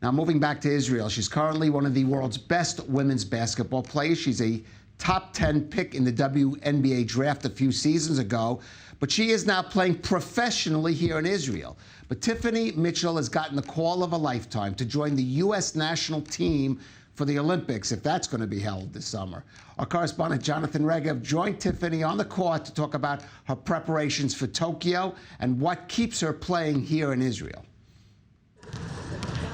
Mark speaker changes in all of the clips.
Speaker 1: Now, moving back to Israel, she's currently one of the world's best women's basketball players. She's a top 10 pick in the WNBA draft a few seasons ago, but she is now playing professionally here in Israel. But Tiffany Mitchell has gotten the call of a lifetime to join the U.S. national team for the Olympics, if that's going to be held this summer. Our correspondent Jonathan Regev joined Tiffany on the court to talk about her preparations for Tokyo and what keeps her playing here in Israel.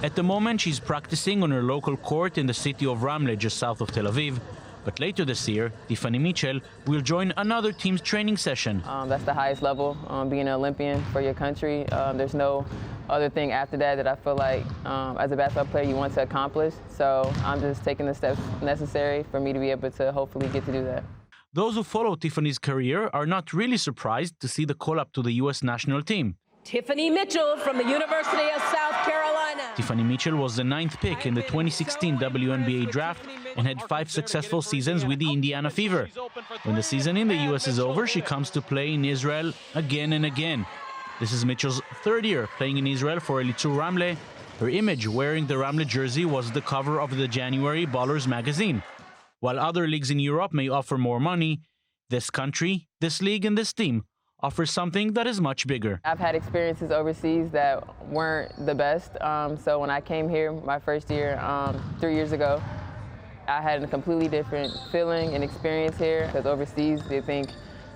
Speaker 2: At the moment, she's practicing on her local court in the city of Ramle, just south of Tel Aviv. But later this year, Tiffany Mitchell will join another team's training session.
Speaker 3: That's the highest level, being an Olympian for your country. There's no other thing after that I feel like, as a basketball player, you want to accomplish. So I'm just taking the steps necessary for me to be able to hopefully get to do that.
Speaker 2: Those who follow Tiffany's career are not really surprised to see the call-up to the U.S. national team.
Speaker 4: Tiffany Mitchell from the University of South Carolina.
Speaker 2: Tiffany Mitchell was the 9th pick in the 2016 WNBA draft and had 5 successful seasons with the Indiana Fever. When the season in the U.S. is over, she comes to play in Israel again and again. This is Mitchell's 3rd year playing in Israel for Elitzur Ramle. Her image wearing the Ramle jersey was the cover of the January Ballers magazine. While other leagues in Europe may offer more money, this country, this league and this team offers something that is much bigger.
Speaker 3: I've had experiences overseas that weren't the best. So when I came here my first year, 3 years ago, I had a completely different feeling and experience here. Because overseas, they think,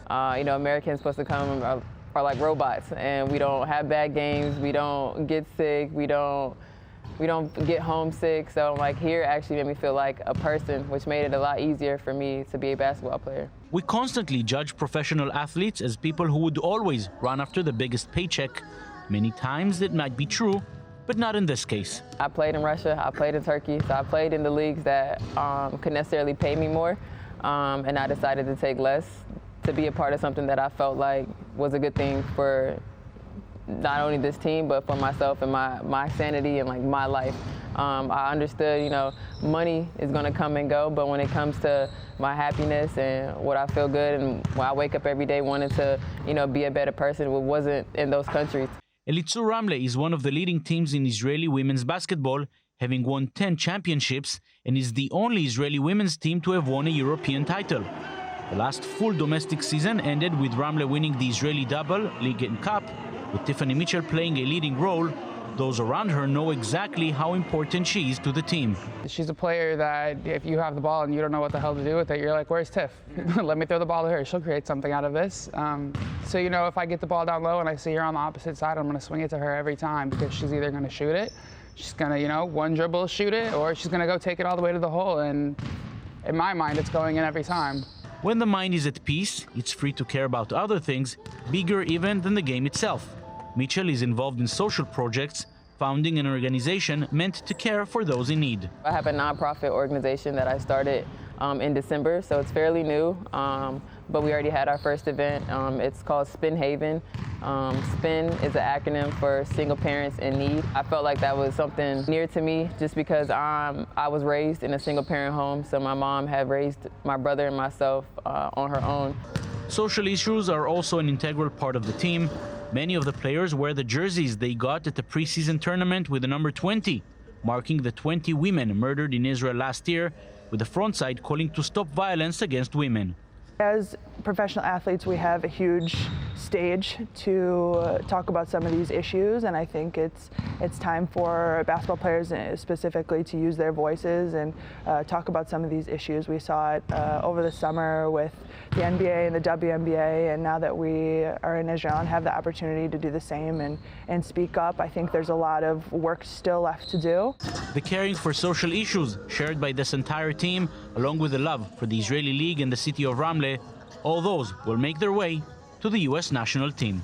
Speaker 3: Americans supposed to come are like robots, and we don't have bad games, we don't get sick, we don't get homesick. So like here actually made me feel like a person, which made it a lot easier for me to be a basketball player.
Speaker 2: We constantly judge professional athletes as people who would always run after the biggest paycheck. Many times it might be true, but not in this case.
Speaker 3: I played in Russia, I played in Turkey, so I played in the leagues that could necessarily pay me more, and I decided to take less to be a part of something that I felt like was a good thing for not only this team, but for myself and my sanity and like my life. I understood, money is gonna come and go, but when it comes to my happiness and what I feel good and when I wake up every day wanting to, be a better person, it wasn't in those countries.
Speaker 2: Elitzur Ramle is one of the leading teams in Israeli women's basketball, having won 10 championships, and is the only Israeli women's team to have won a European title. The last full domestic season ended with Ramle winning the Israeli double, league and cup, with Tiffany Mitchell playing a leading role. Those around her know exactly how important she is to the team.
Speaker 5: She's a player that if you have the ball and you don't know what the hell to do with it, you're like, where's Tiff? Let me throw the ball to her. She'll create something out of this. So, if I get the ball down low and I see her on the opposite side, I'm going to swing it to her every time because she's either going to shoot it, she's going to, one dribble shoot it, or she's going to go take it all the way to the hole. And in my mind, it's going in every time.
Speaker 2: When the mind is at peace, it's free to care about other things, bigger even than the game itself. Mitchell is involved in social projects, founding an organization meant to care for those in need.
Speaker 3: I have a nonprofit organization that I started in December, so it's fairly new, but we already had our first event. It's called Spin Haven. SPIN is an acronym for Single Parents in Need. I felt like that was something near to me just because I was raised in a single parent home, so my mom had raised my brother and myself on her own.
Speaker 2: Social issues are also an integral part of the team. Many of the players wear the jerseys they got at the preseason tournament with the number 20, marking the 20 women murdered in Israel last year, with the front side calling to stop violence against women.
Speaker 6: As professional athletes, we have a huge stage to talk about some of these issues, and I think it's time for basketball players specifically to use their voices and talk about some of these issues. We saw it over the summer with the NBA and the WNBA, and now that we are in Israel and have the opportunity to do the same and speak up, I think there's a lot of work still left to do.
Speaker 2: The caring for social issues shared by this entire team, along with the love for the Israeli League and the city of Ramle, all those will make their way to the U.S. national team.